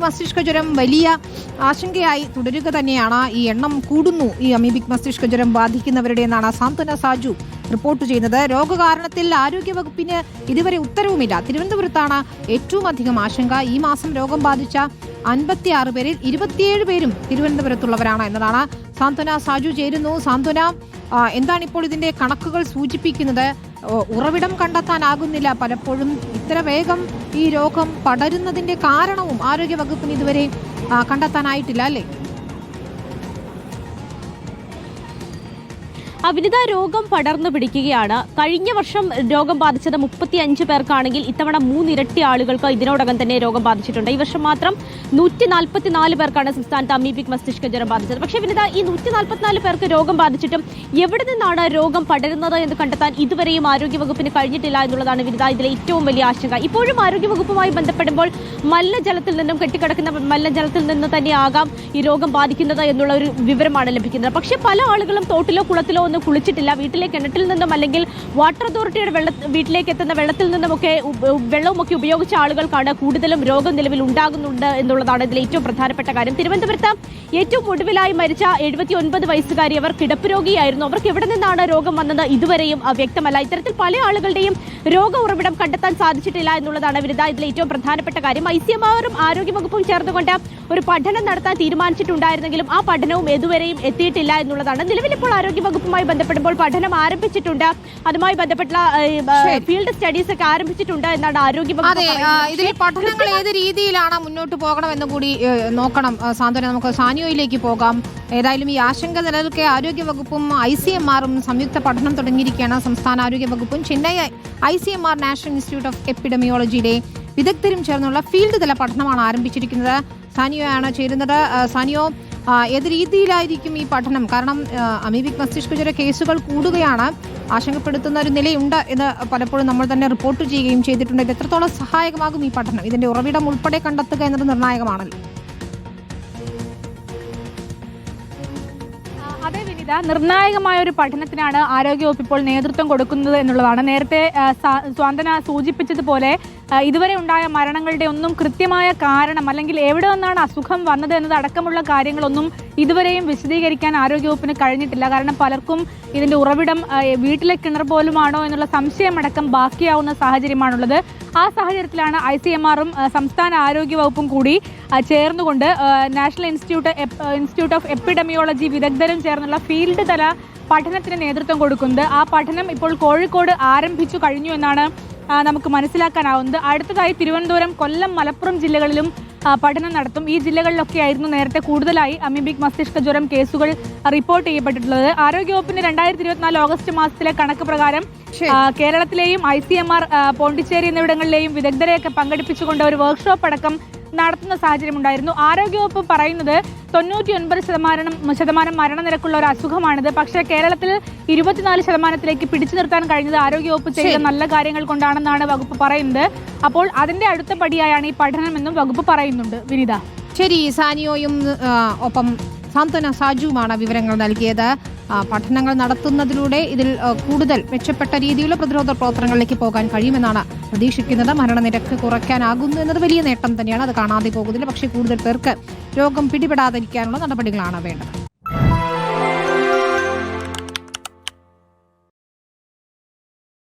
മസ്തിഷ്ക ജ്വരം വലിയ ആശങ്കയായി തുടരുക തന്നെയാണ്. ഈ എണ്ണം കൂടുന്നു ഈ അമീബിക് മസ്തിഷ്ക ജ്വരം ബാധിക്കുന്നവരുടെ എന്നാണ് സാന്ത്വന സാജു റിപ്പോർട്ട് ചെയ്യുന്നത്. രോഗകാരണത്തിൽ ആരോഗ്യവകുപ്പിന് ഇതുവരെ ഉത്തരവുമില്ല. തിരുവനന്തപുരത്താണ് ഏറ്റവും അധികം ആശങ്ക. ഈ മാസം രോഗം ബാധിച്ച 56 പേരിൽ 27 പേരും തിരുവനന്തപുരത്തുള്ളവരാണ് എന്നതാണ്. സാന്ത്വന സാജു ചേരുന്നു. സാന്ത്വന, എന്താണ് ഇപ്പോൾ ഇതിന്റെ കണക്കുകൾ സൂചിപ്പിക്കുന്നത്? ഉറവിടം കണ്ടെത്താനാകുന്നില്ല. പലപ്പോഴും ഇത്ര വേഗം ഈ രോഗം പടരുന്നതിന്റെ കാരണവും ആരോഗ്യവകുപ്പിന് ഇതുവരെ കണ്ടെത്താനായിട്ടില്ല, അല്ലേ? വിനിത, രോഗം പടർന്നു പിടിക്കുകയാണ്. കഴിഞ്ഞ വർഷം രോഗം ബാധിച്ചത് 35 പേർക്കാണെങ്കിൽ ഇത്തവണ 3 ഇരട്ടി ആളുകൾക്ക് ഇതിനോടകം തന്നെ രോഗം ബാധിച്ചിട്ടുണ്ട്. ഈ വർഷം മാത്രം 144 പേർക്കാണ് സംസ്ഥാനത്ത് അമീബിക് മസ്തിഷ്ക ജ്വരം ബാധിച്ചത്. പക്ഷേ വിനിത, ഈ 144 പേർക്ക് രോഗം ബാധിച്ചിട്ടും എവിടെ നിന്നാണ് രോഗം പടരുന്നത് എന്ന് കണ്ടെത്താൻ ഇതുവരെയും ആരോഗ്യവകുപ്പിന് കഴിഞ്ഞിട്ടില്ല എന്നുള്ളതാണ് വിനിത ഇതിലെ ഏറ്റവും വലിയ ആശങ്ക. ഇപ്പോഴും ആരോഗ്യവകുപ്പുമായി ബന്ധപ്പെടുമ്പോൾ മലിനജലത്തിൽ നിന്നും കെട്ടിക്കിടക്കുന്ന മലിനജലത്തിൽ നിന്ന് തന്നെയാകാം ഈ രോഗം ബാധിക്കുന്നത് എന്നുള്ള ഒരു വിവരമാണ് ലഭിക്കുന്നത്. പക്ഷേ പല ആളുകളും തോട്ടിലോ കുളത്തിലോ ഒന്നും കുളിച്ചിട്ടില്ല. വീട്ടിലെ കിണറ്റിൽ നിന്നും അല്ലെങ്കിൽ വാട്ടർ അതോറിറ്റിയുടെ വീട്ടിലേക്ക് എത്തുന്ന വെള്ളത്തിൽ നിന്നുമൊക്കെ വെള്ളവുമൊക്കെ ഉപയോഗിച്ച ആളുകൾക്കാണ് കൂടുതലും രോഗം നിലവിൽ ഉണ്ടാകുന്നുണ്ട് എന്നുള്ളതാണ് ഇതിൽ ഏറ്റവും പ്രധാനപ്പെട്ട കാര്യം. തിരുവനന്തപുരത്ത് ഏറ്റവും ഒടുവിലായി മരിച്ച 79 വയസ്സുകാരി അവർ കിടപ്പ് രോഗിയായിരുന്നു. അവർക്ക് എവിടെ നിന്നാണ് രോഗം വന്നത് ഇതുവരെയും വ്യക്തമല്ല. ഇത്തരത്തിൽ പല ആളുകളുടെയും രോഗ ഉറവിടം കണ്ടെത്താൻ സാധിച്ചിട്ടില്ല എന്നുള്ളതാണ് വിനിത ഇതിൽ ഏറ്റവും പ്രധാനപ്പെട്ട കാര്യം. ICMR-ഉം ആരോഗ്യവകുപ്പും ചേർന്നുകൊണ്ട് ഒരു പഠനം നടത്താൻ തീരുമാനിച്ചിട്ടുണ്ടായിരുന്നെങ്കിലും ആ പഠനവും ഇതുവരെയും എത്തിയിട്ടില്ല എന്നുള്ളതാണ്. നിലവിൽ ഇപ്പോൾ ആരോഗ്യവകുപ്പുമായി ബന്ധപ്പെടുമ്പോൾ പഠനം ആരംഭിച്ചിട്ടുണ്ട്. അതുമായി ബന്ധപ്പെട്ട ഫീൽഡ് സ്റ്റഡീസ് ഒക്കെ ആരംഭിച്ചിട്ടുണ്ട് എന്നാണ് ആരോഗ്യവകുപ്പ്. ഇതിൽ പഠനങ്ങൾ ഏത് രീതിയിലാണ് മുന്നോട്ട് പോകണമെന്ന് കൂടി നോക്കണം. സാന്ത്വന, നമുക്ക് സാനിയോയിലേക്ക് പോകാം. ഏതായാലും ഈ ആശങ്ക നിലനിൽക്കെ ആരോഗ്യവകുപ്പും ICMR-ഉം സംയുക്ത പഠനം തുടങ്ങിയിരിക്കുകയാണ്. സംസ്ഥാന ആരോഗ്യവകുപ്പും Chennai ICMR national institute of എപ്പിഡമിയോളജിയുടെ വിദഗ്ധരും ചേർന്നുള്ള ഫീൽഡ് തല പഠനമാണ് ആരംഭിച്ചിരിക്കുന്നത്. സാനിയോയാണ് ചേരുന്നത്. സാനിയോ, ഏത് രീതിയിലായിരിക്കും ഈ പഠനം? കാരണം അമീബിക് മസ്തിഷ്ക ജ്വര കേസുകൾ കൂടുകയാണ്, ആശങ്കപ്പെടുത്തുന്ന ഒരു നിലയുണ്ട് എന്ന് പലപ്പോഴും നമ്മൾ തന്നെ റിപ്പോർട്ട് ചെയ്യുകയും ചെയ്തിട്ടുണ്ട്. ഇത് എത്രത്തോളം സഹായകമാകും ഈ പഠനം? ഇതിന്റെ ഉറവിടം ഉൾപ്പെടെ കണ്ടെത്തുക എന്നത് നിർണായകമാണല്ലോ. അതെ വിനിത, നിർണായകമായ ഒരു പഠനത്തിനാണ് ആരോഗ്യവകുപ്പ് ഇപ്പോൾ നേതൃത്വം കൊടുക്കുന്നത് എന്നുള്ളതാണ്. നേരത്തെ സ്വാന്തന സൂചിപ്പിച്ചതുപോലെ ഇതുവരെ ഉണ്ടായ മരണങ്ങളുടെ ഒന്നും കൃത്യമായ കാരണം അല്ലെങ്കിൽ എവിടെ നിന്നാണ് അസുഖം വന്നത് എന്നതടക്കമുള്ള കാര്യങ്ങളൊന്നും ഇതുവരെയും വിശദീകരിക്കാൻ ആരോഗ്യവകുപ്പിന് കഴിഞ്ഞിട്ടില്ല. കാരണം പലർക്കും ഇതിന്റെ ഉറവിടം വീട്ടിലെ കിണർ പോലുമാണോ എന്നുള്ള സംശയമടക്കം ബാക്കിയാവുന്ന സാഹചര്യമാണുള്ളത്. ആ സാഹചര്യത്തിലാണ് ICMR-ഉം സംസ്ഥാന ആരോഗ്യവകുപ്പും കൂടി ചേർന്നുകൊണ്ട് നാഷണൽ ഇൻസ്റ്റിറ്റ്യൂട്ട് ഓഫ് എപ്പിഡമിയോളജി വിദഗ്ധരും ചേർന്നുള്ള ഫീൽഡ് തല പഠനത്തിന് നേതൃത്വം കൊടുക്കുന്നത്. ആ പഠനം ഇപ്പോൾ കോഴിക്കോട് ആരംഭിച്ചു കഴിഞ്ഞു എന്നാണ് നമുക്ക് മനസ്സിലാക്കാനാവുന്നത്. അടുത്തതായി തിരുവനന്തപുരം, കൊല്ലം, മലപ്പുറം ജില്ലകളിലും പഠനം നടത്തും. ഈ ജില്ലകളിലൊക്കെ ആയിരുന്നു നേരത്തെ കൂടുതലായി അമീബിക് മസ്തിഷ്ക ജ്വരം കേസുകൾ റിപ്പോർട്ട് ചെയ്യപ്പെട്ടിട്ടുള്ളത്. ആരോഗ്യവകുപ്പിന് 2024 ഓഗസ്റ്റ് മാസത്തിലെ കണക്ക് പ്രകാരം കേരളത്തിലെയും ICMR പോണ്ടിച്ചേരി എന്നിവിടങ്ങളിലെയും വിദഗ്ധരെയൊക്കെ പങ്കെടുപ്പിച്ചുകൊണ്ട് ഒരു വർക്ക്ഷോപ്പ് അടക്കം നടത്തുന്ന സാഹചര്യമുണ്ടായിരുന്നു. ആരോഗ്യവകുപ്പ് പറയുന്നത് 99% മരണനിരക്കുള്ള ഒരു അസുഖമാണിത്. പക്ഷേ കേരളത്തിൽ 24% പിടിച്ചു നിർത്താൻ കഴിഞ്ഞത് ആരോഗ്യവകുപ്പ് ചെയ്ത നല്ല കാര്യങ്ങൾ കൊണ്ടാണെന്നാണ് വകുപ്പ് പറയുന്നത്. അപ്പോൾ അതിന്റെ അടുത്ത പടിയായാണ് ഈ പഠനമെന്നും വകുപ്പ് പറയുന്നുണ്ട്. വിനിത, ശരി. സാനിയോയും ഒപ്പം സാന്ത്വന സാജുവുമാണ് വിവരങ്ങൾ നൽകിയത്. പഠനങ്ങൾ നടത്തുന്നതിലൂടെ ഇതിൽ കൂടുതൽ മെച്ചപ്പെട്ട രീതിയിലുള്ള പ്രതിരോധ പ്രവർത്തനങ്ങളിലേക്ക് പോകാൻ കഴിയുമെന്നാണ് പ്രതീക്ഷിക്കുന്നത്. മരണനിരക്ക് കുറയ്ക്കാനാകുന്നു എന്നത് വലിയ നേട്ടം തന്നെയാണ്. അത് കാണാതെ പോകുന്നില്ല. പക്ഷേ കൂടുതൽ പേർക്ക് രോഗം പിടിപെടാതിരിക്കാനുള്ള നടപടികളാണ് വേണ്ടത്.